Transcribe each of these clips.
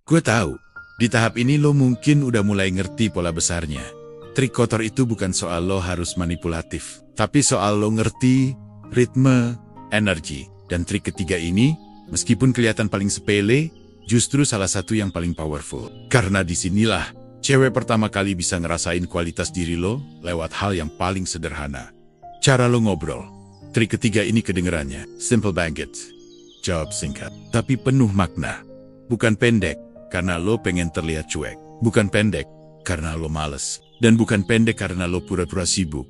Gue tahu, di tahap ini lo mungkin udah mulai ngerti pola besarnya. Trik kotor itu bukan soal lo harus manipulatif, tapi soal lo ngerti ritme, energi. Dan trik ketiga ini, meskipun kelihatan paling sepele, justru salah satu yang paling powerful. Karena disinilah cewek pertama kali bisa ngerasain kualitas diri lo lewat hal yang paling sederhana. Cara lo ngobrol. Trik ketiga ini kedengerannya simple banget. Jawab singkat, tapi penuh makna. Bukan pendek, karena lo pengen terlihat cuek. Bukan pendek, karena lo males. Dan bukan pendek karena lo pura-pura sibuk.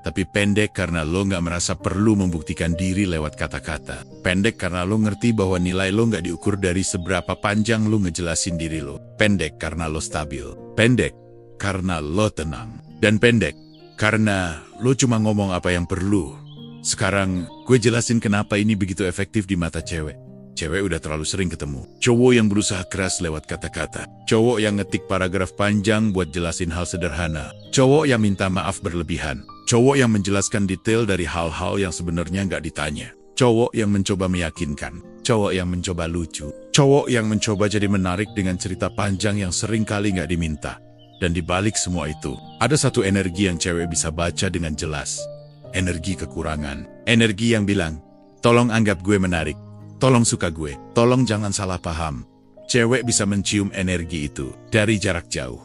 Tapi pendek karena lo nggak merasa perlu membuktikan diri lewat kata-kata. Pendek karena lo ngerti bahwa nilai lo nggak diukur dari seberapa panjang lo ngejelasin diri lo. Pendek karena lo stabil. Pendek karena lo tenang. Dan pendek karena lo cuma ngomong apa yang perlu. Sekarang gue jelasin kenapa ini begitu efektif di mata cewek. Cewek udah terlalu sering ketemu cowok yang berusaha keras lewat kata-kata. Cowok yang ngetik paragraf panjang buat jelasin hal sederhana. Cowok yang minta maaf berlebihan. Cowok yang menjelaskan detail dari hal-hal yang sebenarnya nggak ditanya. Cowok yang mencoba meyakinkan. Cowok yang mencoba lucu. Cowok yang mencoba jadi menarik dengan cerita panjang yang sering kali nggak diminta. Dan di balik semua itu, ada satu energi yang cewek bisa baca dengan jelas. Energi kekurangan. Energi yang bilang, tolong anggap gue menarik. Tolong suka gue, tolong jangan salah paham. Cewek bisa mencium energi itu dari jarak jauh.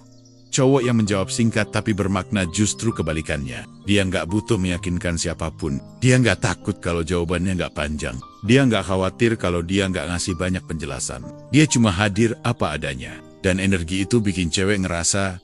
Cowok yang menjawab singkat tapi bermakna justru kebalikannya. Dia nggak butuh meyakinkan siapapun. Dia nggak takut kalau jawabannya nggak panjang. Dia nggak khawatir kalau dia nggak ngasih banyak penjelasan. Dia cuma hadir apa adanya. Dan energi itu bikin cewek ngerasa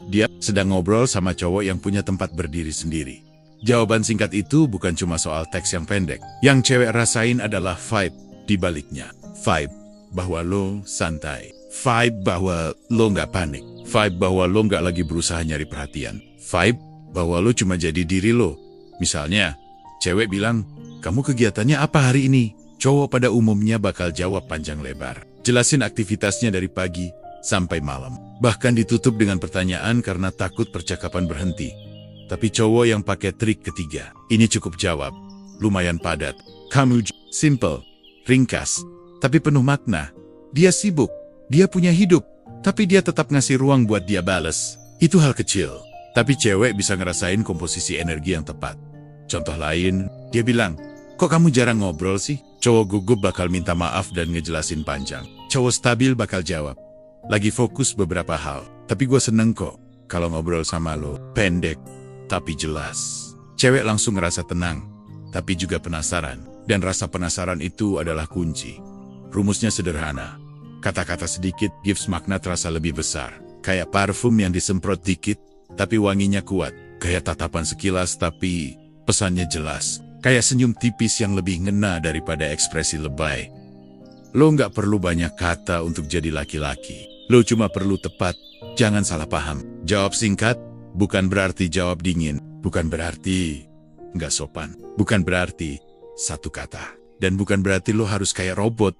dia sedang ngobrol sama cowok yang punya tempat berdiri sendiri. Jawaban singkat itu bukan cuma soal teks yang pendek. Yang cewek rasain adalah vibe di baliknya. Vibe bahwa lo santai. Vibe bahwa lo nggak panik. Vibe bahwa lo nggak lagi berusaha nyari perhatian. Vibe bahwa lo cuma jadi diri lo. Misalnya, cewek bilang, kamu kegiatannya apa hari ini? Cowok pada umumnya bakal jawab panjang lebar. Jelasin aktivitasnya dari pagi sampai malam. Bahkan ditutup dengan pertanyaan karena takut percakapan berhenti. Tapi cowok yang pakai trik ketiga, ini cukup jawab. Lumayan padat. Kamu simple. Ringkas, tapi penuh makna. Dia sibuk, dia punya hidup, tapi dia tetap ngasih ruang buat dia bales. Itu hal kecil, tapi cewek bisa ngerasain komposisi energi yang tepat. Contoh lain, dia bilang, kok kamu jarang ngobrol sih? Cowok gugup bakal minta maaf dan ngejelasin panjang. Cowok stabil bakal jawab, lagi fokus beberapa hal, tapi gue seneng kok kalau ngobrol sama lo. Pendek, tapi jelas. Cewek langsung ngerasa tenang, tapi juga penasaran. Dan rasa penasaran itu adalah kunci. Rumusnya sederhana. Kata-kata sedikit gives makna terasa lebih besar. Kayak parfum yang disemprot dikit, tapi wanginya kuat. Kayak tatapan sekilas, tapi pesannya jelas. Kayak senyum tipis yang lebih ngena daripada ekspresi lebay. Lo nggak perlu banyak kata untuk jadi laki-laki. Lo cuma perlu tepat, jangan salah paham. Jawab singkat, bukan berarti jawab dingin. Bukan berarti nggak sopan. Bukan berarti satu kata. Dan bukan berarti lo harus kayak robot.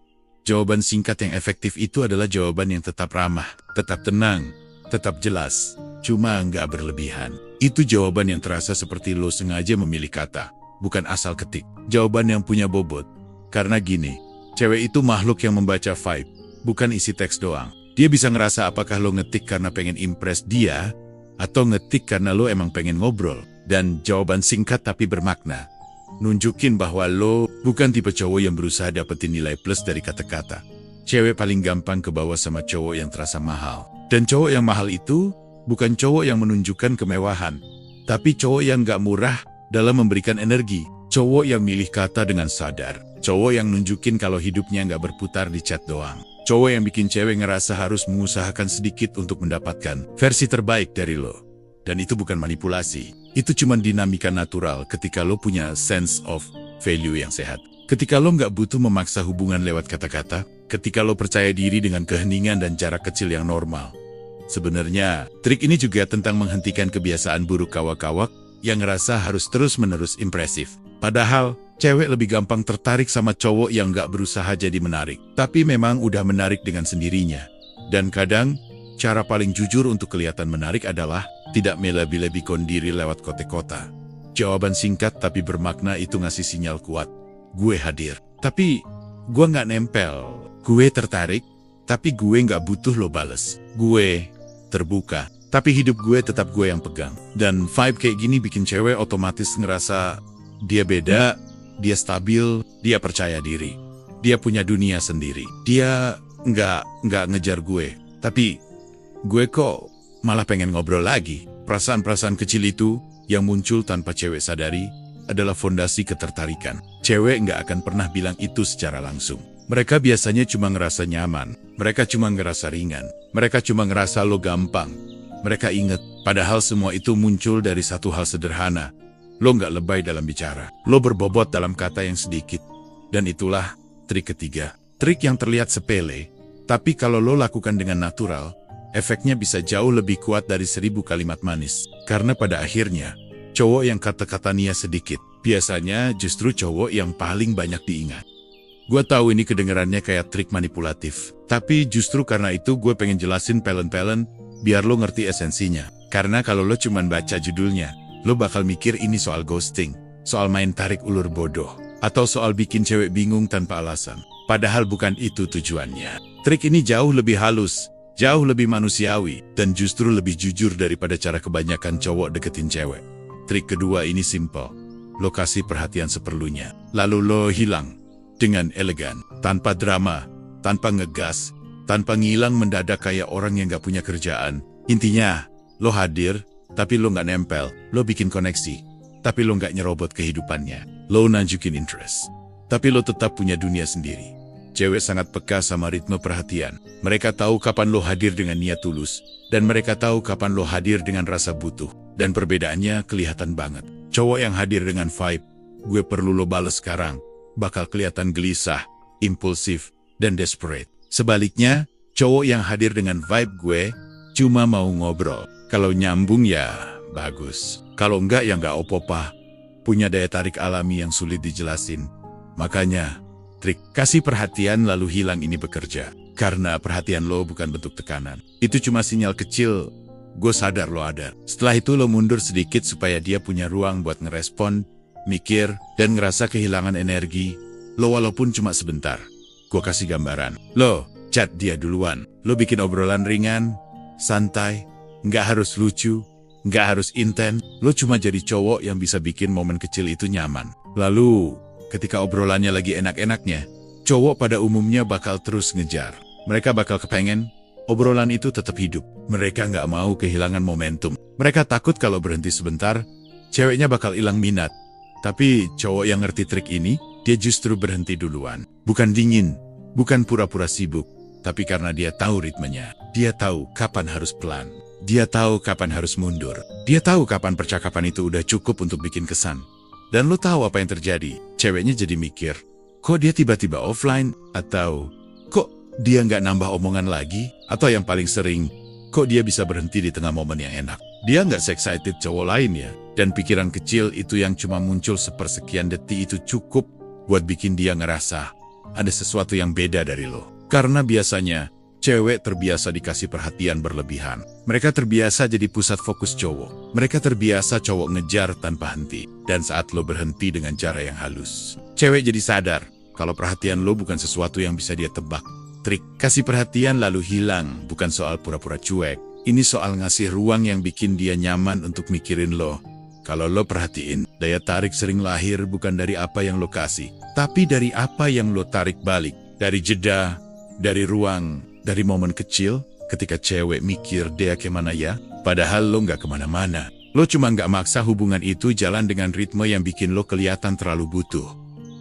Jawaban singkat yang efektif itu adalah jawaban yang tetap ramah, tetap tenang, tetap jelas, cuma nggak berlebihan. Itu jawaban yang terasa seperti lo sengaja memilih kata, bukan asal ketik. Jawaban yang punya bobot. Karena gini, cewek itu makhluk yang membaca vibe, bukan isi teks doang. Dia bisa ngerasa apakah lo ngetik karena pengen impress dia, atau ngetik karena lo emang pengen ngobrol. Dan jawaban singkat tapi bermakna. Nunjukin bahwa lo bukan tipe cowok yang berusaha dapetin nilai plus dari kata-kata. Cewek paling gampang kebawa sama cowok yang terasa mahal. Dan cowok yang mahal itu bukan cowok yang menunjukkan kemewahan, tapi cowok yang gak murah dalam memberikan energi. Cowok yang milih kata dengan sadar. Cowok yang nunjukin kalau hidupnya gak berputar di chat doang. Cowok yang bikin cewek ngerasa harus mengusahakan sedikit untuk mendapatkan versi terbaik dari lo. Dan itu bukan manipulasi. Itu cuma dinamika natural ketika lo punya sense of value yang sehat. Ketika lo nggak butuh memaksa hubungan lewat kata-kata. Ketika lo percaya diri dengan keheningan dan jarak kecil yang normal. Sebenarnya, trik ini juga tentang menghentikan kebiasaan buruk kawak-kawak yang ngerasa harus terus-menerus impresif. Padahal, cewek lebih gampang tertarik sama cowok yang nggak berusaha jadi menarik. Tapi memang udah menarik dengan sendirinya. Dan kadang, cara paling jujur untuk kelihatan menarik adalah tidak melebih-lebihkan diri lewat kote-kota. Jawaban singkat tapi bermakna itu ngasih sinyal kuat. Gue hadir. Tapi, gue nggak nempel. Gue tertarik, tapi gue nggak butuh lo bales. Gue terbuka, tapi hidup gue tetap gue yang pegang. Dan vibe kayak gini bikin cewek otomatis ngerasa dia beda, dia stabil, dia percaya diri. Dia punya dunia sendiri. Dia nggak ngejar gue, tapi gue kok malah pengen ngobrol lagi. Perasaan-perasaan kecil itu yang muncul tanpa cewek sadari adalah fondasi ketertarikan. Cewek nggak akan pernah bilang itu secara langsung. Mereka biasanya cuma ngerasa nyaman. Mereka cuma ngerasa ringan. Mereka cuma ngerasa lo gampang. Mereka inget, padahal semua itu muncul dari satu hal sederhana. Lo nggak lebay dalam bicara. Lo berbobot dalam kata yang sedikit. Dan itulah trik ketiga. Trik yang terlihat sepele, tapi kalau lo lakukan dengan natural, efeknya bisa jauh lebih kuat dari 1000 kalimat manis. Karena pada akhirnya, cowok yang kata-katanya sedikit, biasanya justru cowok yang paling banyak diingat. Gue tahu ini kedengarannya kayak trik manipulatif, tapi justru karena itu gue pengen jelasin pelen-pelen biar lo ngerti esensinya. Karena kalau lo cuman baca judulnya, lo bakal mikir ini soal ghosting, soal main tarik ulur bodoh, atau soal bikin cewek bingung tanpa alasan. Padahal bukan itu tujuannya. Trik ini jauh lebih halus, jauh lebih manusiawi, dan justru lebih jujur daripada cara kebanyakan cowok deketin cewek. Trik kedua ini simple. Lo kasih perhatian seperlunya, lalu lo hilang. Dengan elegan, tanpa drama, tanpa ngegas, tanpa ngilang mendadak kayak orang yang gak punya kerjaan. Intinya, lo hadir, tapi lo gak nempel. Lo bikin koneksi, tapi lo gak nyerobot kehidupannya. Lo nunjukin interest, tapi lo tetap punya dunia sendiri. Cewek sangat peka sama ritme perhatian. Mereka tahu kapan lo hadir dengan niat tulus, dan mereka tahu kapan lo hadir dengan rasa butuh. Dan perbedaannya kelihatan banget. Cowok yang hadir dengan vibe, gue perlu lo bales sekarang, bakal kelihatan gelisah, impulsif, dan desperate. Sebaliknya, cowok yang hadir dengan vibe gue, cuma mau ngobrol. Kalau nyambung ya, bagus. Kalau enggak ya enggak opo-opa. Punya daya tarik alami yang sulit dijelasin. Makanya, trik kasih perhatian lalu hilang ini bekerja. Karena perhatian lo bukan bentuk tekanan. Itu cuma sinyal kecil, gue sadar lo ada. Setelah itu lo mundur sedikit supaya dia punya ruang buat ngerespon, mikir, dan ngerasa kehilangan energi, lo walaupun cuma sebentar. Gue kasih gambaran. Lo chat dia duluan. Lo bikin obrolan ringan, santai, nggak harus lucu, nggak harus intens. Lo cuma jadi cowok yang bisa bikin momen kecil itu nyaman. Lalu, ketika obrolannya lagi enak-enaknya, cowok pada umumnya bakal terus ngejar. Mereka bakal kepengen obrolan itu tetap hidup. Mereka nggak mau kehilangan momentum. Mereka takut kalau berhenti sebentar, ceweknya bakal hilang minat. Tapi cowok yang ngerti trik ini, dia justru berhenti duluan. Bukan dingin, bukan pura-pura sibuk, tapi karena dia tahu ritmenya. Dia tahu kapan harus pelan. Dia tahu kapan harus mundur. Dia tahu kapan percakapan itu udah cukup untuk bikin kesan. Dan lo tahu apa yang terjadi. Ceweknya jadi mikir, kok dia tiba-tiba offline? Atau, kok dia nggak nambah omongan lagi? Atau yang paling sering, kok dia bisa berhenti di tengah momen yang enak? Dia nggak se-excited cowok lain ya. Dan pikiran kecil itu yang cuma muncul sepersekian detik itu cukup buat bikin dia ngerasa ada sesuatu yang beda dari lo. Karena biasanya, cewek terbiasa dikasih perhatian berlebihan. Mereka terbiasa jadi pusat fokus cowok. Mereka terbiasa cowok ngejar tanpa henti. Dan saat lo berhenti dengan cara yang halus, cewek jadi sadar kalau perhatian lo bukan sesuatu yang bisa dia tebak. Trik kasih perhatian lalu hilang bukan soal pura-pura cuek. Ini soal ngasih ruang yang bikin dia nyaman untuk mikirin lo. Kalau lo perhatiin, daya tarik sering lahir bukan dari apa yang lo kasih, tapi dari apa yang lo tarik balik. Dari jeda, dari ruang, dari momen kecil, ketika cewek mikir dia kemana ya, padahal lo nggak kemana-mana. Lo cuma nggak maksa hubungan itu jalan dengan ritme yang bikin lo kelihatan terlalu butuh.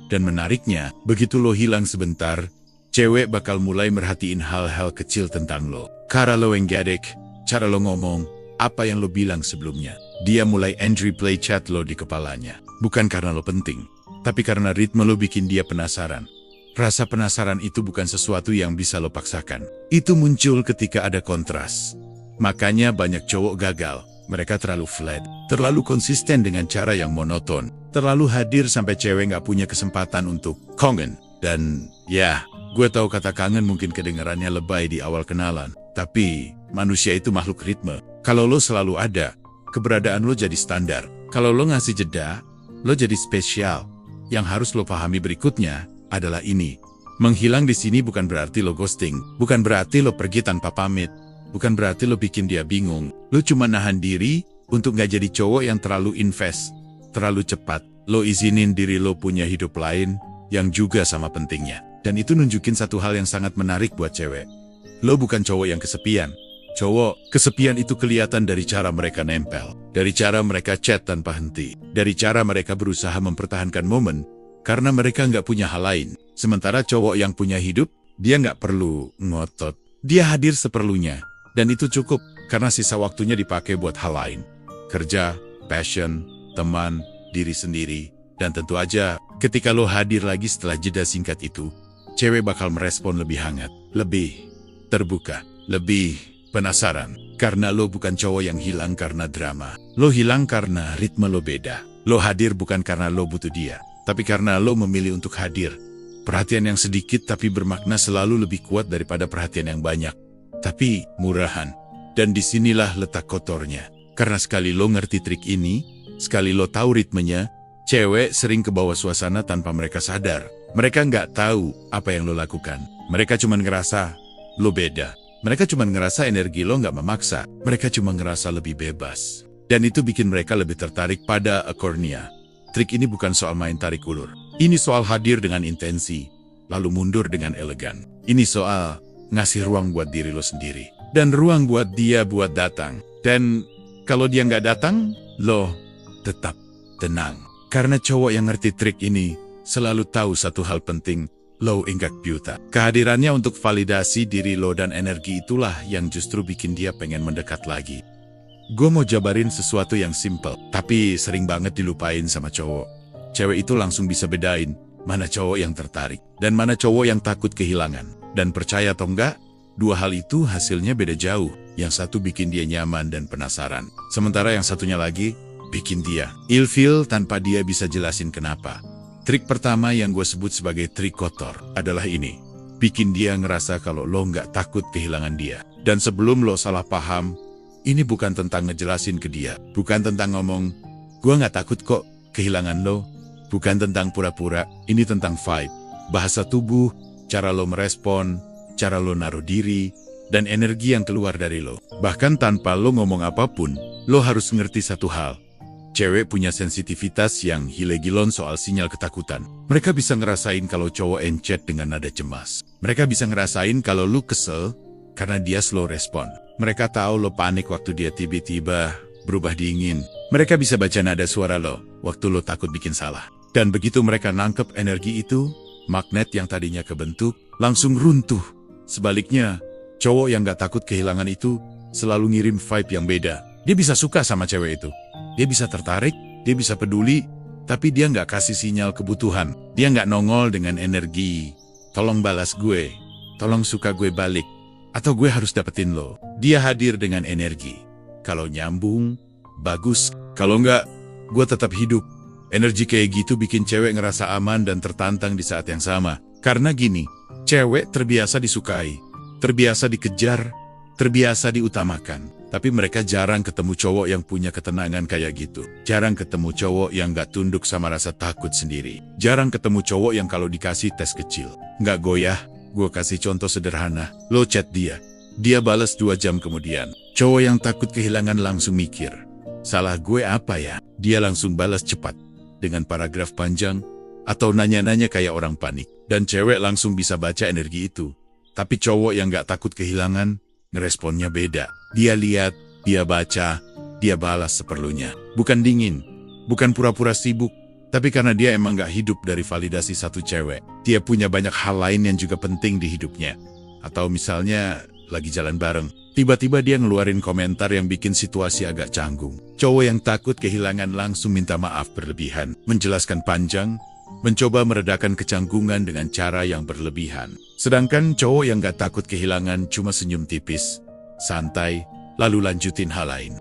Dan menariknya, begitu lo hilang sebentar, cewek bakal mulai merhatiin hal-hal kecil tentang lo. Cara lo enggadek, cara lo ngomong, apa yang lo bilang sebelumnya. Dia mulai entry play chat lo di kepalanya. Bukan karena lo penting, tapi karena ritme lo bikin dia penasaran. Rasa penasaran itu bukan sesuatu yang bisa lo paksakan. Itu muncul ketika ada kontras. Makanya banyak cowok gagal. Mereka terlalu flat, terlalu konsisten dengan cara yang monoton, terlalu hadir sampai cewek nggak punya kesempatan untuk kangen. Dan ya, gue tahu kata kangen mungkin kedengarannya lebay di awal kenalan. Tapi manusia itu makhluk ritme. Kalau lo selalu ada, keberadaan lo jadi standar. Kalau lo ngasih jeda, lo jadi spesial. Yang harus lo pahami berikutnya adalah ini. Menghilang di sini bukan berarti lo ghosting, bukan berarti lo pergi tanpa pamit, bukan berarti lo bikin dia bingung. Lo cuma nahan diri untuk gak jadi cowok yang terlalu invest, terlalu cepat. Lo izinin diri lo punya hidup lain yang juga sama pentingnya. Dan itu nunjukin satu hal yang sangat menarik buat cewek. Lo bukan cowok yang kesepian. Cowok, kesepian itu kelihatan dari cara mereka nempel, dari cara mereka chat tanpa henti, dari cara mereka berusaha mempertahankan momen, karena mereka nggak punya hal lain. Sementara cowok yang punya hidup, dia nggak perlu ngotot. Dia hadir seperlunya, dan itu cukup, karena sisa waktunya dipakai buat hal lain. Kerja, passion, teman, diri sendiri, dan tentu aja, ketika lo hadir lagi setelah jeda singkat itu, cewek bakal merespon lebih hangat, lebih terbuka, lebih penasaran. Karena lo bukan cowok yang hilang karena drama. Lo hilang karena ritme lo beda. Lo hadir bukan karena lo butuh dia, tapi karena lo memilih untuk hadir. Perhatian yang sedikit tapi bermakna selalu lebih kuat daripada perhatian yang banyak, tapi murahan. Dan disinilah letak kotornya. Karena sekali lo ngerti trik ini, sekali lo tahu ritmenya, cewek sering kebawa suasana tanpa mereka sadar. Mereka nggak tahu apa yang lo lakukan. Mereka cuma ngerasa lo beda. Mereka cuma ngerasa energi lo nggak memaksa. Mereka cuma ngerasa lebih bebas. Dan itu bikin mereka lebih tertarik pada akornia. Trik ini bukan soal main tarik ulur. Ini soal hadir dengan intensi, lalu mundur dengan elegan. Ini soal ngasih ruang buat diri lo sendiri. Dan ruang buat dia buat datang. Dan kalau dia nggak datang, lo tetap tenang. Karena cowok yang ngerti trik ini selalu tahu satu hal penting. Lo enggak buta. Kehadirannya untuk validasi diri lo dan energi itulah yang justru bikin dia pengen mendekat lagi. Gue mau jabarin sesuatu yang simple, tapi sering banget dilupain sama cowok. Cewek itu langsung bisa bedain mana cowok yang tertarik dan mana cowok yang takut kehilangan. Dan percaya atau enggak, dua hal itu hasilnya beda jauh. Yang satu bikin dia nyaman dan penasaran. Sementara yang satunya lagi bikin dia ilfeel tanpa dia bisa jelasin kenapa. Trik pertama yang gue sebut sebagai trik kotor adalah ini. Bikin dia ngerasa kalau lo nggak takut kehilangan dia. Dan sebelum lo salah paham, ini bukan tentang ngejelasin ke dia. Bukan tentang ngomong, gue nggak takut kok kehilangan lo. Bukan tentang pura-pura, ini tentang vibe. Bahasa tubuh, cara lo merespon, cara lo naruh diri, dan energi yang keluar dari lo. Bahkan tanpa lo ngomong apapun, lo harus ngerti satu hal. Cewek punya sensitivitas yang gile-gilon soal sinyal ketakutan. Mereka bisa ngerasain kalau cowok encet dengan nada cemas. Mereka bisa ngerasain kalau lo kesel karena dia slow respon. Mereka tahu lo panik waktu dia tiba-tiba berubah dingin. Mereka bisa baca nada suara lo waktu lo takut bikin salah. Dan begitu mereka nangkep energi itu, magnet yang tadinya kebentuk langsung runtuh. Sebaliknya, cowok yang gak takut kehilangan itu selalu ngirim vibe yang beda. Dia bisa suka sama cewek itu. Dia bisa tertarik, dia bisa peduli, tapi dia gak kasih sinyal kebutuhan. Dia gak nongol dengan energi, tolong balas gue, tolong suka gue balik, atau gue harus dapetin lo. Dia hadir dengan energi. Kalau nyambung, bagus. Kalau enggak, gue tetap hidup. Energi kayak gitu bikin cewek ngerasa aman dan tertantang di saat yang sama. Karena gini, cewek terbiasa disukai, terbiasa dikejar, terbiasa diutamakan. Tapi mereka jarang ketemu cowok yang punya ketenangan kayak gitu. Jarang ketemu cowok yang gak tunduk sama rasa takut sendiri. Jarang ketemu cowok yang kalau dikasih tes kecil gak goyah. Gue kasih contoh sederhana. Lo chat dia, dia balas 2 jam kemudian. Cowok yang takut kehilangan langsung mikir, salah gue apa ya? Dia langsung balas cepat dengan paragraf panjang atau nanya-nanya kayak orang panik. Dan cewek langsung bisa baca energi itu. Tapi cowok yang gak takut kehilangan, ngeresponnya beda. Dia lihat, dia baca, dia balas seperlunya. Bukan dingin, bukan pura-pura sibuk, tapi karena dia emang gak hidup dari validasi satu cewek. Dia punya banyak hal lain yang juga penting di hidupnya. Atau misalnya lagi jalan bareng, tiba-tiba dia ngeluarin komentar yang bikin situasi agak canggung. Cowok yang takut kehilangan langsung minta maaf berlebihan, menjelaskan panjang, mencoba meredakan kecanggungan dengan cara yang berlebihan. Sedangkan cowok yang gak takut kehilangan cuma senyum tipis, santai, lalu lanjutin hal lain.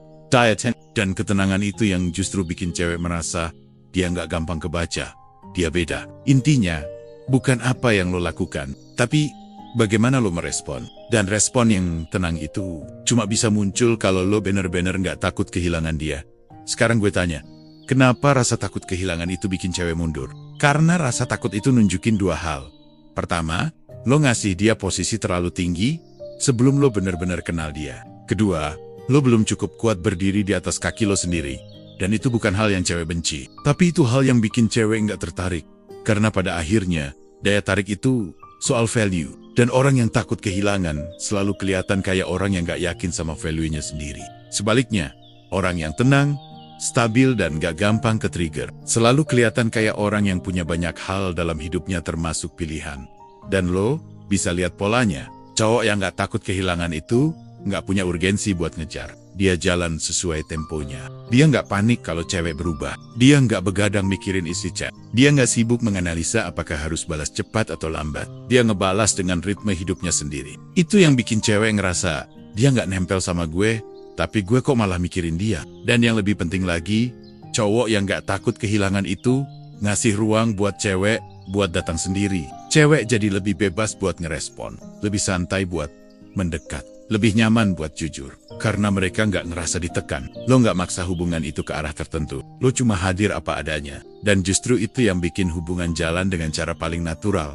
Dan ketenangan itu yang justru bikin cewek merasa dia gak gampang kebaca, dia beda. Intinya, bukan apa yang lo lakukan, tapi bagaimana lo merespon. Dan respon yang tenang itu cuma bisa muncul kalau lo bener-bener gak takut kehilangan dia. Sekarang gue tanya, kenapa rasa takut kehilangan itu bikin cewek mundur? Karena rasa takut itu nunjukin 2 hal. Pertama, lo ngasih dia posisi terlalu tinggi sebelum lo benar-benar kenal dia. Kedua, lo belum cukup kuat berdiri di atas kaki lo sendiri. Dan itu bukan hal yang cewek benci. Tapi itu hal yang bikin cewek nggak tertarik. Karena pada akhirnya, daya tarik itu soal value. Dan orang yang takut kehilangan selalu kelihatan kayak orang yang nggak yakin sama value-nya sendiri. Sebaliknya, orang yang tenang, stabil dan gak gampang ke-trigger selalu kelihatan kayak orang yang punya banyak hal dalam hidupnya termasuk pilihan. Dan lo bisa lihat polanya. Cowok yang gak takut kehilangan itu gak punya urgensi buat ngejar. Dia jalan sesuai temponya. Dia gak panik kalau cewek berubah. Dia gak begadang mikirin isi chat. Dia gak sibuk menganalisa apakah harus balas cepat atau lambat. Dia ngebalas dengan ritme hidupnya sendiri. Itu yang bikin cewek ngerasa, dia gak nempel sama gue, tapi gue kok malah mikirin dia. Dan yang lebih penting lagi, cowok yang gak takut kehilangan itu ngasih ruang buat cewek buat datang sendiri. Cewek jadi lebih bebas buat ngerespon, lebih santai buat mendekat, lebih nyaman buat jujur. Karena mereka gak ngerasa ditekan. Lo gak maksa hubungan itu ke arah tertentu. Lo cuma hadir apa adanya. Dan justru itu yang bikin hubungan jalan dengan cara paling natural.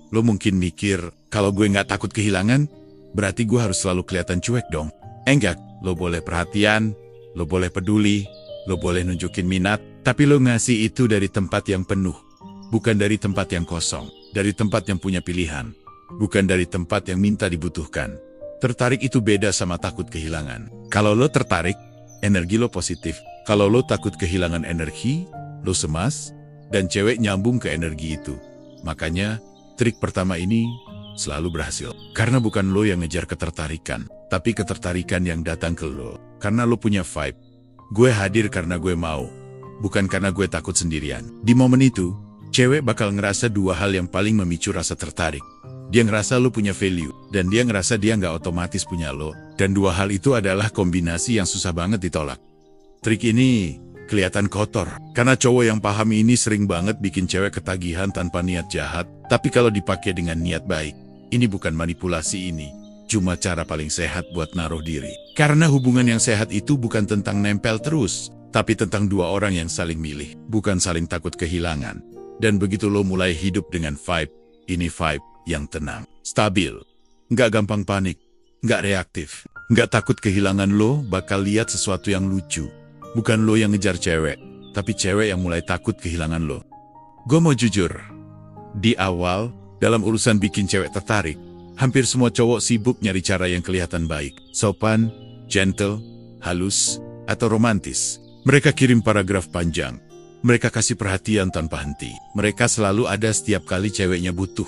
Lo mungkin mikir, kalau gue gak takut kehilangan, berarti gue harus selalu kelihatan cuek dong. Enggak. Lo boleh perhatian, lo boleh peduli, lo boleh nunjukin minat, tapi lo ngasih itu dari tempat yang penuh. Bukan dari tempat yang kosong, dari tempat yang punya pilihan. Bukan dari tempat yang minta dibutuhkan. Tertarik itu beda sama takut kehilangan. Kalau lo tertarik, energi lo positif. Kalau lo takut kehilangan energi, lo cemas, dan cewek nyambung ke energi itu. Makanya, trik pertama ini selalu berhasil. Karena bukan lo yang ngejar ketertarikan, tapi ketertarikan yang datang ke lo. Karena lo punya vibe. Gue hadir karena gue mau, bukan karena gue takut sendirian. Di momen itu, cewek bakal ngerasa dua hal yang paling memicu rasa tertarik. Dia ngerasa lo punya value, dan dia ngerasa dia nggak otomatis punya lo. Dan dua hal itu adalah kombinasi yang susah banget ditolak. Trik ini kelihatan kotor, karena cowok yang paham ini sering banget bikin cewek ketagihan tanpa niat jahat. Tapi kalau dipakai dengan niat baik, ini bukan manipulasi ini. Cuma cara paling sehat buat naruh diri. Karena hubungan yang sehat itu bukan tentang nempel terus, tapi tentang dua orang yang saling milih, bukan saling takut kehilangan. Dan begitu lo mulai hidup dengan vibe, ini vibe yang tenang, stabil, nggak gampang panik, nggak reaktif, nggak takut kehilangan, lo bakal lihat sesuatu yang lucu. Bukan lo yang ngejar cewek, tapi cewek yang mulai takut kehilangan lo. Gue mau jujur, di awal, dalam urusan bikin cewek tertarik, hampir semua cowok sibuk nyari cara yang kelihatan baik, sopan, gentle, halus, atau romantis. Mereka kirim paragraf panjang. Mereka kasih perhatian tanpa henti. Mereka selalu ada setiap kali ceweknya butuh.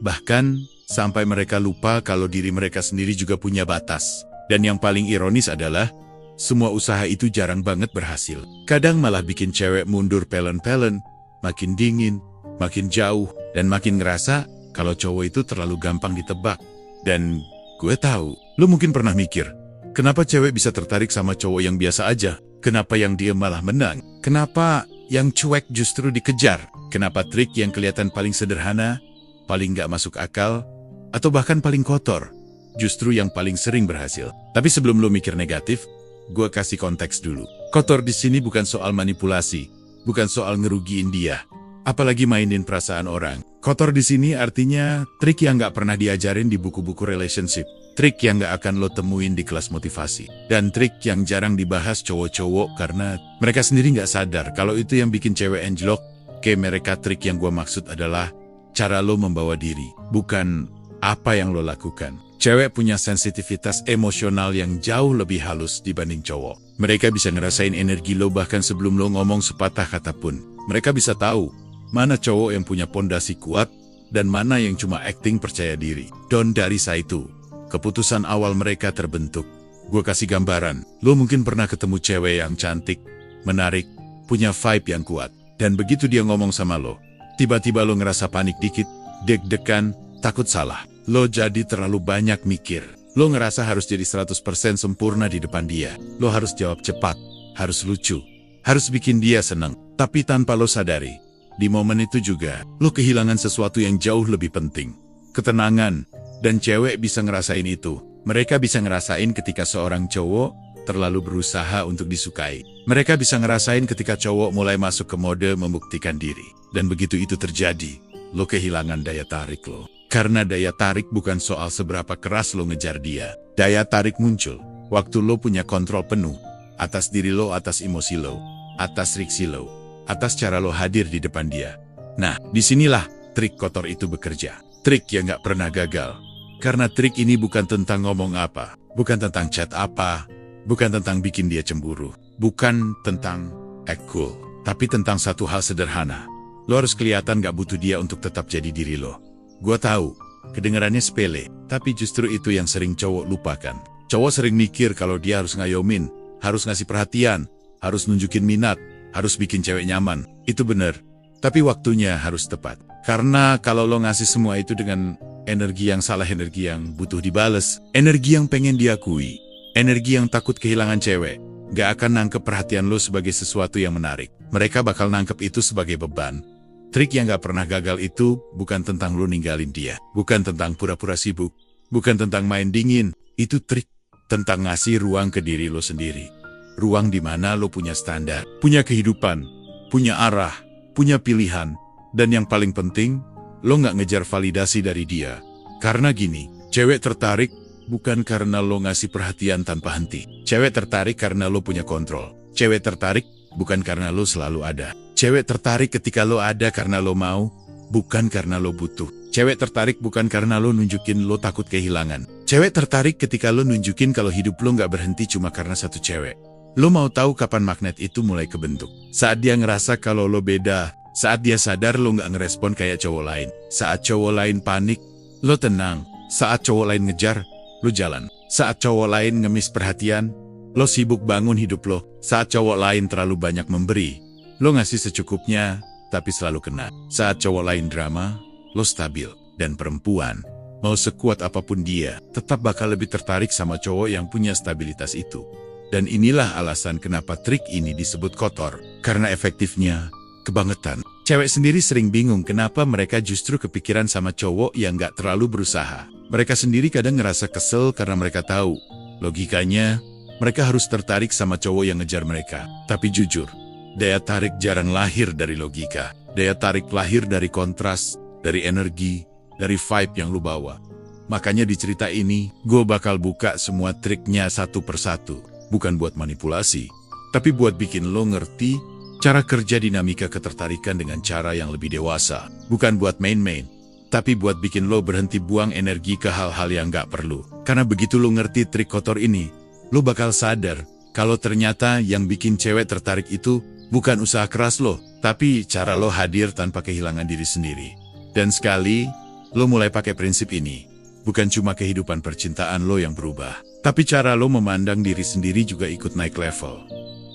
Bahkan, sampai mereka lupa kalau diri mereka sendiri juga punya batas. Dan yang paling ironis adalah, semua usaha itu jarang banget berhasil. Kadang malah bikin cewek mundur pelen-pelen, makin dingin, makin jauh, dan makin ngerasa kalau cowok itu terlalu gampang ditebak. Dan gue tahu, lo mungkin pernah mikir, kenapa cewek bisa tertarik sama cowok yang biasa aja? Kenapa yang dia malah menang? Kenapa yang cuek justru dikejar? Kenapa trik yang kelihatan paling sederhana, paling gak masuk akal, atau bahkan paling kotor, justru yang paling sering berhasil? Tapi sebelum lo mikir negatif, gue kasih konteks dulu. Kotor di sini bukan soal manipulasi, bukan soal ngerugiin dia, apalagi mainin perasaan orang. Kotor di sini artinya trik yang gak pernah diajarin di buku-buku relationship, trik yang gak akan lo temuin di kelas motivasi, dan trik yang jarang dibahas cowok-cowok karena mereka sendiri gak sadar kalau itu yang bikin cewek anjlok. Kayak mereka, trik yang gue maksud adalah cara lo membawa diri, bukan apa yang lo lakukan. Cewek punya sensitivitas emosional yang jauh lebih halus dibanding cowok. Mereka bisa ngerasain energi lo bahkan sebelum lo ngomong sepatah kata pun. Mereka bisa tahu mana cowok yang punya pondasi kuat dan mana yang cuma acting percaya diri. Dan dari saat itu, keputusan awal mereka terbentuk. Gue kasih gambaran, lo mungkin pernah ketemu cewek yang cantik, menarik, punya vibe yang kuat. Dan begitu dia ngomong sama lo, tiba-tiba lo ngerasa panik dikit, deg-degan, takut salah. Lo jadi terlalu banyak mikir. Lo ngerasa harus jadi 100% sempurna di depan dia. Lo harus jawab cepat, harus lucu, harus bikin dia senang. Tapi tanpa lo sadari, di momen itu juga, lo kehilangan sesuatu yang jauh lebih penting. Ketenangan. Dan cewek bisa ngerasain itu. Mereka bisa ngerasain ketika seorang cowok terlalu berusaha untuk disukai. Mereka bisa ngerasain ketika cowok mulai masuk ke mode membuktikan diri. Dan begitu itu terjadi, lo kehilangan daya tarik lo. Karena daya tarik bukan soal seberapa keras lo ngejar dia. Daya tarik muncul waktu lo punya kontrol penuh atas diri lo, atas emosi lo, atas reaksi lo, atas cara lo hadir di depan dia. Nah, disinilah trik kotor itu bekerja. Trik yang gak pernah gagal. Karena trik ini bukan tentang ngomong apa, bukan tentang chat apa, bukan tentang bikin dia cemburu, bukan tentang act cool, tapi tentang satu hal sederhana. Lo harus kelihatan gak butuh dia untuk tetap jadi diri lo. Gua tahu, kedengarannya sepele, tapi justru itu yang sering cowok lupakan. Cowok sering mikir kalau dia harus ngayomin, harus ngasih perhatian, harus nunjukin minat, harus bikin cewek nyaman. Itu bener, tapi waktunya harus tepat. Karena kalau lo ngasih semua itu dengan energi yang salah, energi yang butuh dibales, energi yang pengen diakui, energi yang takut kehilangan cewek, gak akan nangkep perhatian lo sebagai sesuatu yang menarik. Mereka bakal nangkep itu sebagai beban. Trik yang gak pernah gagal itu bukan tentang lo ninggalin dia, bukan tentang pura-pura sibuk, bukan tentang main dingin. Itu trik tentang ngasih ruang ke diri lo sendiri. Ruang di mana lo punya standar, punya kehidupan, punya arah, punya pilihan. Dan yang paling penting, lo gak ngejar validasi dari dia. Karena gini, cewek tertarik bukan karena lo ngasih perhatian tanpa henti. Cewek tertarik karena lo punya kontrol. Cewek tertarik bukan karena lo selalu ada. Cewek tertarik ketika lo ada karena lo mau, bukan karena lo butuh. Cewek tertarik bukan karena lo nunjukin lo takut kehilangan. Cewek tertarik ketika lo nunjukin kalau hidup lo gak berhenti cuma karena satu cewek. Lo mau tahu kapan magnet itu mulai kebentuk? Saat dia ngerasa kalau lo beda. Saat dia sadar lo gak ngerespon kayak cowok lain. Saat cowok lain panik, lo tenang. Saat cowok lain ngejar, lo jalan. Saat cowok lain ngemis perhatian, lo sibuk bangun hidup lo. Saat cowok lain terlalu banyak memberi, lo ngasih secukupnya, tapi selalu kena. Saat cowok lain drama, lo stabil. Dan perempuan, mau sekuat apapun dia, tetap bakal lebih tertarik sama cowok yang punya stabilitas itu. Dan inilah alasan kenapa trik ini disebut kotor. Karena efektifnya kebangetan. Cewek sendiri sering bingung kenapa mereka justru kepikiran sama cowok yang gak terlalu berusaha. Mereka sendiri kadang ngerasa kesel karena mereka tahu, logikanya, mereka harus tertarik sama cowok yang ngejar mereka. Tapi jujur, daya tarik jarang lahir dari logika. Daya tarik lahir dari kontras, dari energi, dari vibe yang lu bawa. Makanya di cerita ini, gue bakal buka semua triknya satu persatu. Bukan buat manipulasi, tapi buat bikin lo ngerti cara kerja dinamika ketertarikan dengan cara yang lebih dewasa. Bukan buat main-main, tapi buat bikin lo berhenti buang energi ke hal-hal yang gak perlu. Karena begitu lo ngerti trik kotor ini, lo bakal sadar kalau ternyata yang bikin cewek tertarik itu bukan usaha keras lo, tapi cara lo hadir tanpa kehilangan diri sendiri. Dan sekali lo mulai pakai prinsip ini, bukan cuma kehidupan percintaan lo yang berubah, tapi cara lo memandang diri sendiri juga ikut naik level.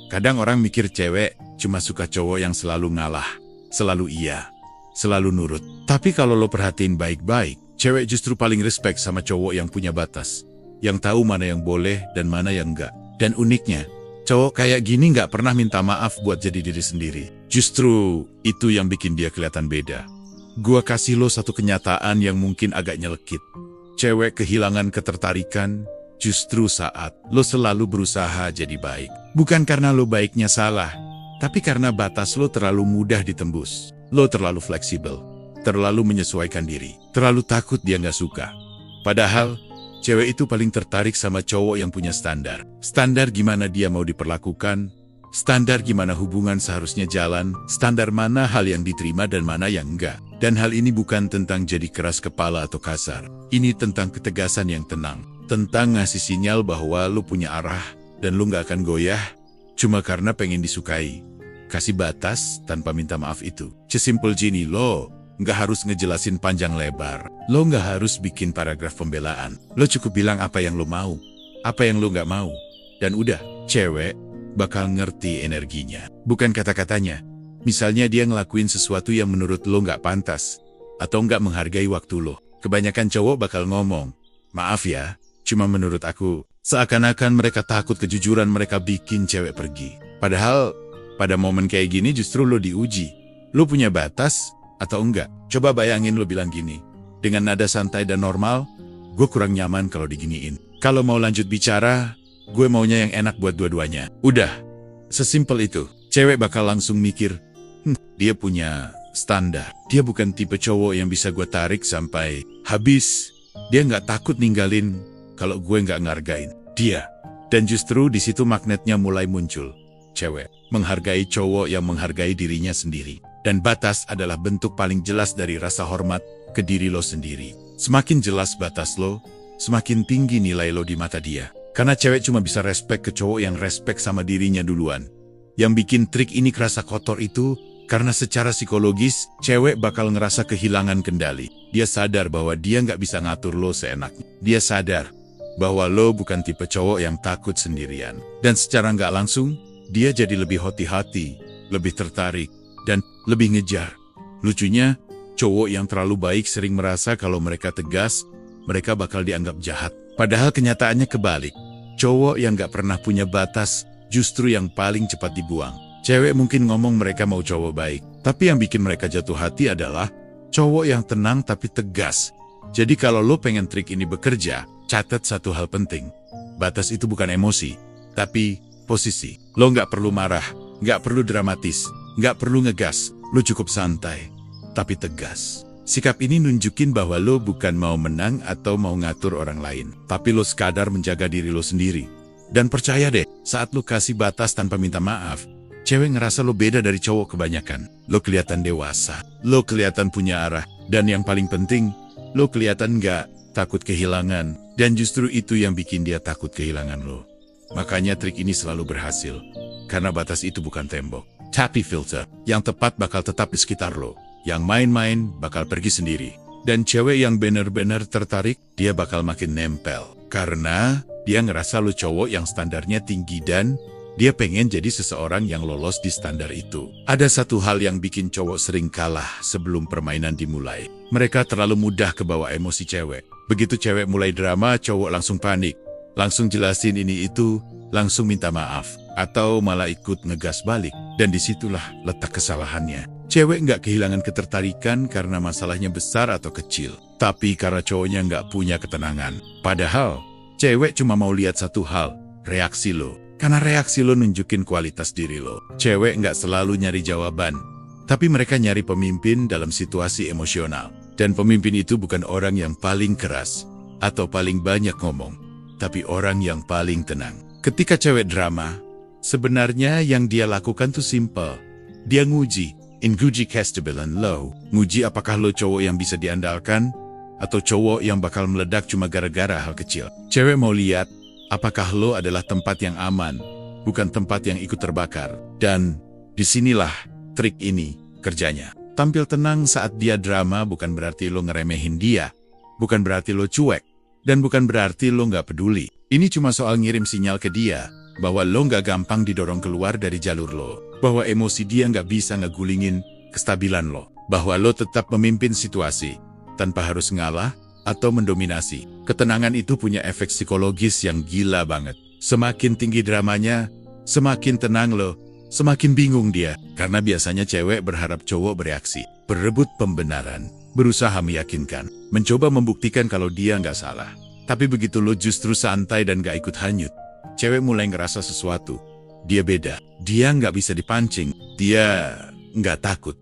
Kadang orang mikir cewek cuma suka cowok yang selalu ngalah, selalu iya, selalu nurut. Tapi kalau lo perhatiin baik-baik, cewek justru paling respect sama cowok yang punya batas, yang tahu mana yang boleh dan mana yang enggak. Dan uniknya, cowok kayak gini nggak pernah minta maaf buat jadi diri sendiri. Justru itu yang bikin dia kelihatan beda. Gua kasih lo satu kenyataan yang mungkin agak nyelekit. Cewek kehilangan ketertarikan justru saat lo selalu berusaha jadi baik. Bukan karena lo baiknya salah, tapi karena batas lo terlalu mudah ditembus. Lo terlalu fleksibel, terlalu menyesuaikan diri, terlalu takut dia nggak suka. Padahal, cewek itu paling tertarik sama cowok yang punya standar. Standar gimana dia mau diperlakukan, standar gimana hubungan seharusnya jalan, standar mana hal yang diterima dan mana yang enggak. Dan hal ini bukan tentang jadi keras kepala atau kasar. Ini tentang ketegasan yang tenang. Tentang ngasih sinyal bahwa lo punya arah dan lo gak akan goyah cuma karena pengen disukai. Kasih batas tanpa minta maaf itu. Sesimpel gini, lo gak harus ngejelasin panjang lebar. Lo gak harus bikin paragraf pembelaan. Lo cukup bilang apa yang lo mau, apa yang lo gak mau. Dan udah, cewek bakal ngerti energinya, bukan kata-katanya. Misalnya dia ngelakuin sesuatu yang menurut lo gak pantas, atau gak menghargai waktu lo. Kebanyakan cowok bakal ngomong, maaf ya, cuma menurut aku, seakan-akan mereka takut kejujuran mereka bikin cewek pergi. Padahal, pada momen kayak gini justru lo diuji. Lo punya batas, atau enggak? Coba bayangin lo bilang gini, dengan nada santai dan normal, gue kurang nyaman kalau diginiin. Kalau mau lanjut bicara, gue maunya yang enak buat dua-duanya. Udah, sesimpel itu. Cewek bakal langsung mikir, dia punya standar. Dia bukan tipe cowok yang bisa gue tarik sampai habis. Dia nggak takut ninggalin kalau gue nggak ngargain dia. Dan justru di situ magnetnya mulai muncul. Cewek menghargai cowok yang menghargai dirinya sendiri. Dan batas adalah bentuk paling jelas dari rasa hormat ke diri lo sendiri. Semakin jelas batas lo, semakin tinggi nilai lo di mata dia. Karena cewek cuma bisa respect ke cowok yang respect sama dirinya duluan. Yang bikin trik ini kerasa kotor itu, karena secara psikologis, cewek bakal ngerasa kehilangan kendali. Dia sadar bahwa dia nggak bisa ngatur lo seenaknya. Dia sadar bahwa lo bukan tipe cowok yang takut sendirian. Dan secara nggak langsung, dia jadi lebih hati-hati, lebih tertarik, dan lebih ngejar. Lucunya, cowok yang terlalu baik sering merasa kalau mereka tegas, mereka bakal dianggap jahat. Padahal kenyataannya kebalik. Cowok yang nggak pernah punya batas, justru yang paling cepat dibuang. Cewek mungkin ngomong mereka mau cowok baik, tapi yang bikin mereka jatuh hati adalah cowok yang tenang tapi tegas. Jadi kalau lo pengen trik ini bekerja, catat satu hal penting. Batas itu bukan emosi, tapi posisi. Lo nggak perlu marah, nggak perlu dramatis, nggak perlu ngegas. Lo cukup santai, tapi tegas. Sikap ini nunjukin bahwa lo bukan mau menang atau mau ngatur orang lain, tapi lo sekadar menjaga diri lo sendiri. Dan percaya deh, saat lo kasih batas tanpa minta maaf, cewek ngerasa lo beda dari cowok kebanyakan. Lo kelihatan dewasa, lo kelihatan punya arah, dan yang paling penting, lo kelihatan nggak takut kehilangan, dan justru itu yang bikin dia takut kehilangan lo. Makanya trik ini selalu berhasil, karena batas itu bukan tembok, tapi filter. Yang tepat bakal tetap di sekitar lo, yang main-main bakal pergi sendiri. Dan cewek yang bener-bener tertarik, dia bakal makin nempel, karena dia ngerasa lo cowok yang standarnya tinggi dan dia pengen jadi seseorang yang lolos di standar itu. Ada satu hal yang bikin cowok sering kalah sebelum permainan dimulai. Mereka terlalu mudah kebawa emosi cewek. Begitu cewek mulai drama, cowok langsung panik. Langsung jelasin ini itu, langsung minta maaf. Atau malah ikut ngegas balik. Dan disitulah letak kesalahannya. Cewek nggak kehilangan ketertarikan karena masalahnya besar atau kecil. Tapi karena cowoknya nggak punya ketenangan. Padahal, cewek cuma mau lihat satu hal, reaksi lo. Karena reaksi lo nunjukin kualitas diri lo. Cewek nggak selalu nyari jawaban, tapi mereka nyari pemimpin dalam situasi emosional. Dan pemimpin itu bukan orang yang paling keras atau paling banyak ngomong, tapi orang yang paling tenang. Ketika cewek drama, sebenarnya yang dia lakukan tuh simple. Dia nguji ingujikastabilan lo. Nguji apakah lo cowok yang bisa diandalkan, atau cowok yang bakal meledak cuma gara-gara hal kecil. Cewek mau lihat apakah lo adalah tempat yang aman, bukan tempat yang ikut terbakar. Dan disinilah trik ini kerjanya. Tampil tenang saat dia drama bukan berarti lo ngeremehin dia, bukan berarti lo cuek, dan bukan berarti lo nggak peduli. Ini cuma soal ngirim sinyal ke dia bahwa lo nggak gampang didorong keluar dari jalur lo, bahwa emosi dia nggak bisa ngegulingin kestabilan lo, bahwa lo tetap memimpin situasi tanpa harus ngalah atau mendominasi. Ketenangan itu punya efek psikologis yang gila banget. Semakin tinggi dramanya, semakin tenang lo, semakin bingung dia. Karena biasanya cewek berharap cowok bereaksi, berebut pembenaran, berusaha meyakinkan, mencoba membuktikan kalau dia nggak salah. Tapi begitu lo justru santai dan nggak ikut hanyut, cewek mulai ngerasa sesuatu. Dia beda, dia nggak bisa dipancing, dia nggak takut.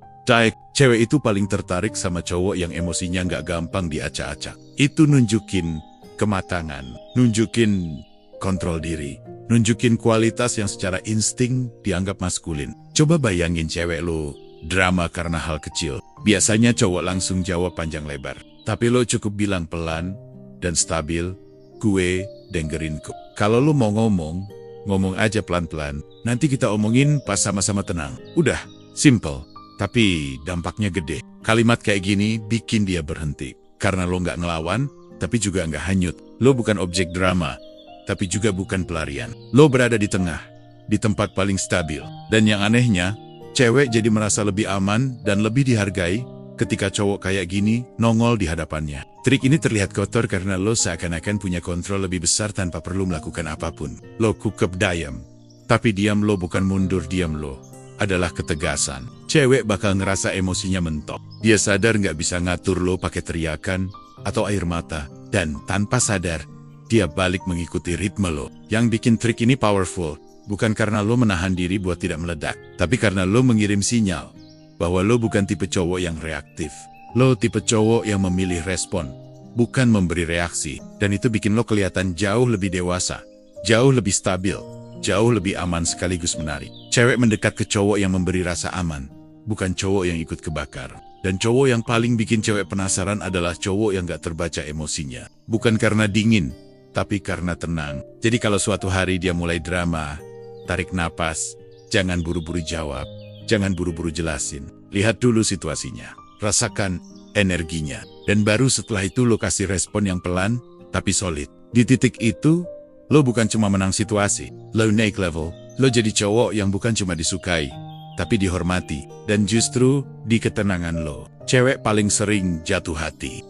Cewek itu paling tertarik sama cowok yang emosinya nggak gampang diacak-acak. Itu nunjukin kematangan, nunjukin kontrol diri, nunjukin kualitas yang secara insting dianggap maskulin. Coba bayangin cewek lo drama karena hal kecil. Biasanya cowok langsung jawab panjang lebar. Tapi lo cukup bilang pelan dan stabil, gue dengerin kok. Kalau lo mau ngomong aja pelan-pelan. Nanti kita omongin pas sama-sama tenang. Udah, simple. Tapi dampaknya gede. Kalimat kayak gini bikin dia berhenti. Karena lo nggak ngelawan, tapi juga nggak hanyut. Lo bukan objek drama, tapi juga bukan pelarian. Lo berada di tengah, di tempat paling stabil. Dan yang anehnya, cewek jadi merasa lebih aman dan lebih dihargai ketika cowok kayak gini nongol di hadapannya. Trik ini terlihat kotor karena lo seakan-akan punya kontrol lebih besar tanpa perlu melakukan apapun. Lo cukup diam. Tapi diam lo bukan mundur, diam lo adalah ketegasan. Cewek bakal ngerasa emosinya mentok. Dia sadar nggak bisa ngatur lo pakai teriakan atau air mata. Dan tanpa sadar, dia balik mengikuti ritme lo. Yang bikin trik ini powerful, bukan karena lo menahan diri buat tidak meledak, tapi karena lo mengirim sinyal bahwa lo bukan tipe cowok yang reaktif. Lo tipe cowok yang memilih respon, bukan memberi reaksi. Dan itu bikin lo kelihatan jauh lebih dewasa, jauh lebih stabil, jauh lebih aman sekaligus menarik. Cewek mendekat ke cowok yang memberi rasa aman, bukan cowok yang ikut kebakar. Dan cowok yang paling bikin cewek penasaran adalah cowok yang gak terbaca emosinya. Bukan karena dingin, tapi karena tenang. Jadi kalau suatu hari dia mulai drama, tarik napas, jangan buru-buru jawab, jangan buru-buru jelasin. Lihat dulu situasinya, rasakan energinya. Dan baru setelah itu lo kasih respon yang pelan, tapi solid. Di titik itu, lo bukan cuma menang situasi, lo naik level. Lo jadi cowok yang bukan cuma disukai, tapi dihormati. Dan justru di ketenangan lo, cewek paling sering jatuh hati.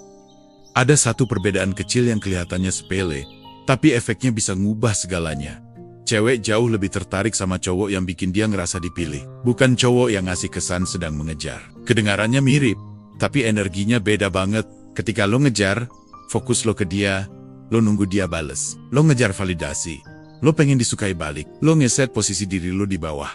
Ada satu perbedaan kecil yang kelihatannya sepele, tapi efeknya bisa ngubah segalanya. Cewek jauh lebih tertarik sama cowok yang bikin dia ngerasa dipilih, bukan cowok yang ngasih kesan sedang mengejar. Kedengarannya mirip, tapi energinya beda banget. Ketika lo ngejar, fokus lo ke dia, lo nunggu dia bales. Lo ngejar validasi, lo pengen disukai balik. Lo ngeset posisi diri lo di bawah,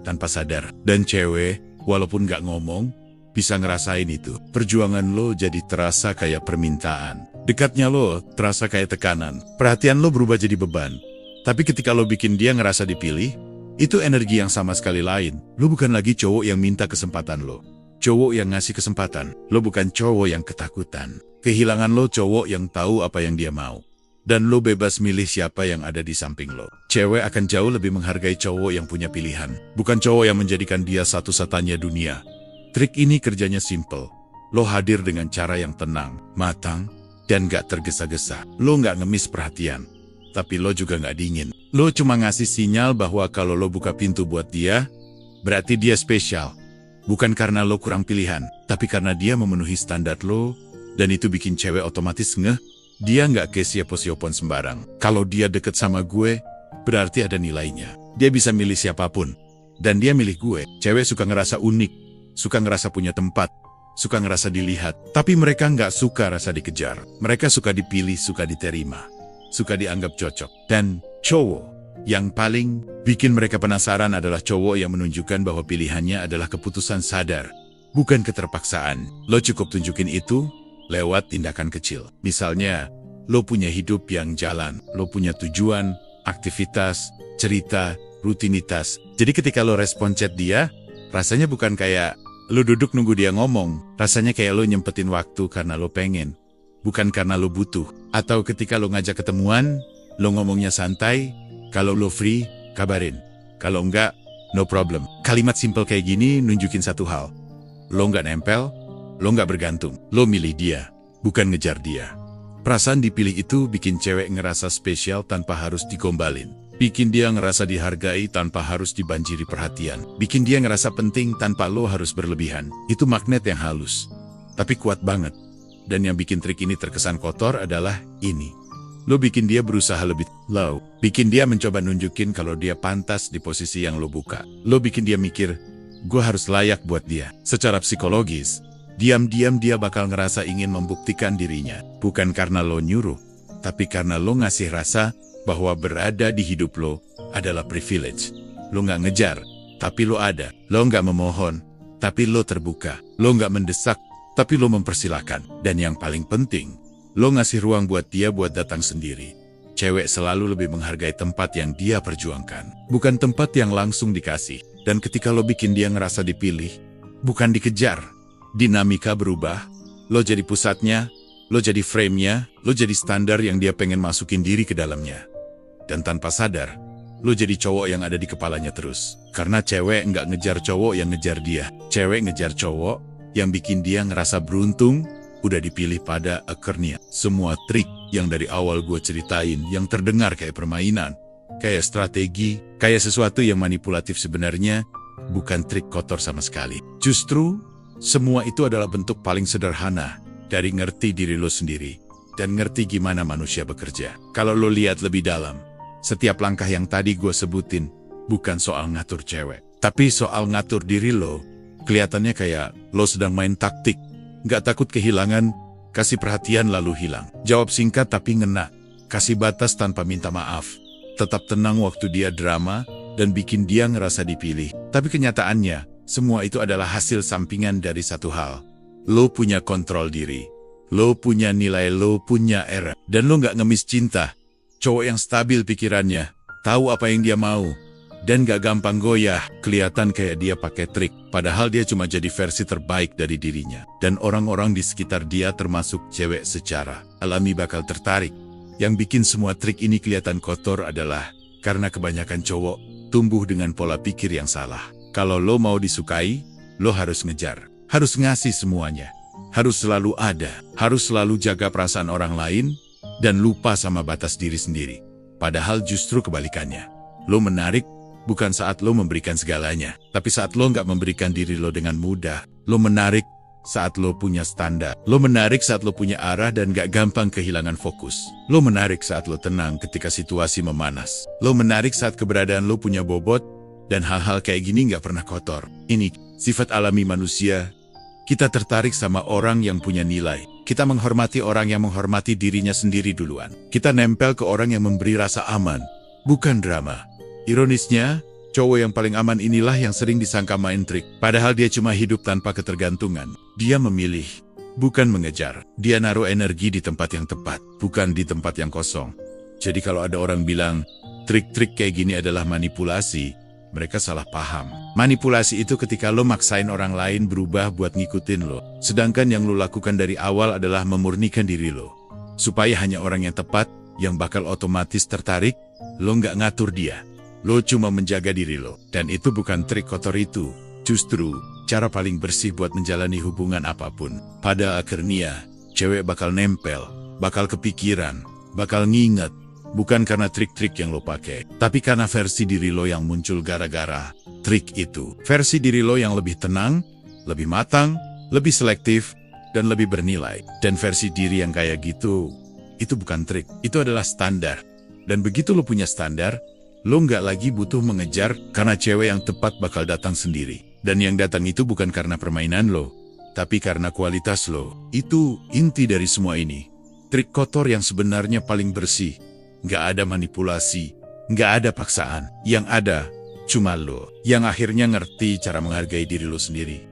tanpa sadar. Dan cewek, walaupun gak ngomong, bisa ngerasain itu. Perjuangan lo jadi terasa kayak permintaan. Dekatnya lo terasa kayak tekanan. Perhatian lo berubah jadi beban. Tapi ketika lo bikin dia ngerasa dipilih, itu energi yang sama sekali lain. Lo bukan lagi cowok yang minta kesempatan lo, cowok yang ngasih kesempatan. Lo bukan cowok yang ketakutan kehilangan lo, cowok yang tahu apa yang dia mau. Dan lo bebas milih siapa yang ada di samping lo. Cewek akan jauh lebih menghargai cowok yang punya pilihan, bukan cowok yang menjadikan dia satu-satunya dunia. Trik ini kerjanya simple. Lo hadir dengan cara yang tenang, matang, dan gak tergesa-gesa. Lo gak ngemis perhatian, tapi lo juga gak dingin. Lo cuma ngasih sinyal bahwa kalau lo buka pintu buat dia, berarti dia spesial. Bukan karena lo kurang pilihan, tapi karena dia memenuhi standar lo, dan itu bikin cewek otomatis ngeh. Dia nggak ke siapa-siapapun sembarang. Kalau dia deket sama gue, berarti ada nilainya. Dia bisa milih siapapun, dan dia milih gue. Cewek suka ngerasa unik, suka ngerasa punya tempat, suka ngerasa dilihat. Tapi mereka nggak suka rasa dikejar. Mereka suka dipilih, suka diterima, suka dianggap cocok. Dan cowok yang paling bikin mereka penasaran adalah cowok yang menunjukkan bahwa pilihannya adalah keputusan sadar, bukan keterpaksaan. Lo cukup tunjukin itu lewat tindakan kecil. Misalnya, lo punya hidup yang jalan, lo punya tujuan, aktivitas, cerita, rutinitas. Jadi ketika lo respon chat dia, rasanya bukan kayak lo duduk nunggu dia ngomong. Rasanya kayak lo nyempetin waktu karena lo pengen, bukan karena lo butuh. Atau ketika lo ngajak ketemuan, lo ngomongnya santai. Kalau lo free, kabarin. Kalau enggak, no problem. Kalimat simple kayak gini nunjukin satu hal. Lo nggak nempel, lo nggak bergantung. Lo milih dia, bukan ngejar dia. Perasaan dipilih itu bikin cewek ngerasa spesial tanpa harus digombalin. Bikin dia ngerasa dihargai tanpa harus dibanjiri perhatian. Bikin dia ngerasa penting tanpa lo harus berlebihan. Itu magnet yang halus, tapi kuat banget. Dan yang bikin trik ini terkesan kotor adalah ini. Lo bikin dia berusaha lebih low. Bikin dia mencoba nunjukin kalau dia pantas di posisi yang lo buka. Lo bikin dia mikir, gue harus layak buat dia. Secara psikologis, diam-diam dia bakal ngerasa ingin membuktikan dirinya. Bukan karena lo nyuruh, tapi karena lo ngasih rasa bahwa berada di hidup lo adalah privilege. Lo nggak ngejar, tapi lo ada. Lo nggak memohon, tapi lo terbuka. Lo nggak mendesak, tapi lo mempersilahkan. Dan yang paling penting, lo ngasih ruang buat dia buat datang sendiri. Cewek selalu lebih menghargai tempat yang dia perjuangkan, bukan tempat yang langsung dikasih. Dan ketika lo bikin dia ngerasa dipilih, bukan dikejar, dinamika berubah. Lo jadi pusatnya, lo jadi frame-nya, lo jadi standar yang dia pengen masukin diri ke dalamnya. Dan tanpa sadar, lo jadi cowok yang ada di kepalanya terus. Karena cewek nggak ngejar cowok yang ngejar dia. Cewek ngejar cowok yang bikin dia ngerasa beruntung, udah dipilih pada akhirnya. Semua trik yang dari awal gue ceritain yang terdengar kayak permainan, kayak strategi, kayak sesuatu yang manipulatif, sebenarnya bukan trik kotor sama sekali. Justru, semua itu adalah bentuk paling sederhana dari ngerti diri lo sendiri dan ngerti gimana manusia bekerja. Kalau lo lihat lebih dalam, setiap langkah yang tadi gue sebutin bukan soal ngatur cewek, tapi soal ngatur diri lo. Kelihatannya kayak lo sedang main taktik. Gak takut kehilangan, kasih perhatian lalu hilang. Jawab singkat tapi ngena, kasih batas tanpa minta maaf. Tetap tenang waktu dia drama, dan bikin dia ngerasa dipilih. Tapi kenyataannya, Semua itu adalah hasil sampingan dari satu hal. Lo punya kontrol diri. Lo punya nilai, lo punya era. Dan lo nggak ngemis cinta. Cowok yang stabil pikirannya, tahu apa yang dia mau, dan gak gampang goyah. Kelihatan kayak dia pakai trik, padahal dia cuma jadi versi terbaik dari dirinya. Dan orang-orang di sekitar dia termasuk cewek secara alami bakal tertarik. Yang bikin semua trik ini kelihatan kotor adalah karena kebanyakan cowok tumbuh dengan pola pikir yang salah. Kalau lo mau disukai, lo harus ngejar, harus ngasih semuanya, harus selalu ada, harus selalu jaga perasaan orang lain, dan lupa sama batas diri sendiri. Padahal justru kebalikannya. Lo menarik bukan saat lo memberikan segalanya, tapi saat lo nggak memberikan diri lo dengan mudah. Lo menarik saat lo punya standar. Lo menarik saat lo punya arah dan gak gampang kehilangan fokus. Lo menarik saat lo tenang ketika situasi memanas. Lo menarik saat keberadaan lo punya bobot, dan hal-hal kayak gini gak pernah kotor. Ini sifat alami manusia. Kita tertarik sama orang yang punya nilai. Kita menghormati orang yang menghormati dirinya sendiri duluan. Kita nempel ke orang yang memberi rasa aman, bukan drama. Ironisnya, cowok yang paling aman inilah yang sering disangka main trik. Padahal dia cuma hidup tanpa ketergantungan. Dia memilih, bukan mengejar. Dia naruh energi di tempat yang tepat, bukan di tempat yang kosong. Jadi kalau ada orang bilang, trik-trik kayak gini adalah manipulasi, mereka salah paham. Manipulasi itu ketika lo maksain orang lain berubah buat ngikutin lo. Sedangkan yang lo lakukan dari awal adalah memurnikan diri lo. Supaya hanya orang yang tepat, yang bakal otomatis tertarik, lo nggak ngatur dia. Lo cuma menjaga diri lo. Dan itu bukan trik kotor itu. Justru, cara paling bersih buat menjalani hubungan apapun. Pada akhirnya, cewek bakal nempel, bakal kepikiran, bakal nginget. Bukan karena trik-trik yang lo pakai, tapi karena versi diri lo yang muncul gara-gara trik itu. Versi diri lo yang lebih tenang, lebih matang, lebih selektif, dan lebih bernilai. Dan versi diri yang kayak gitu, itu bukan trik, itu adalah standar. Dan begitu lo punya standar, lo nggak lagi butuh mengejar karena cewek yang tepat bakal datang sendiri. Dan yang datang itu bukan karena permainan lo, tapi karena kualitas lo. Itu inti dari semua ini. Trik kotor yang sebenarnya paling bersih. Nggak ada manipulasi, nggak ada paksaan. Yang ada, cuma lo, yang akhirnya ngerti cara menghargai diri lo sendiri.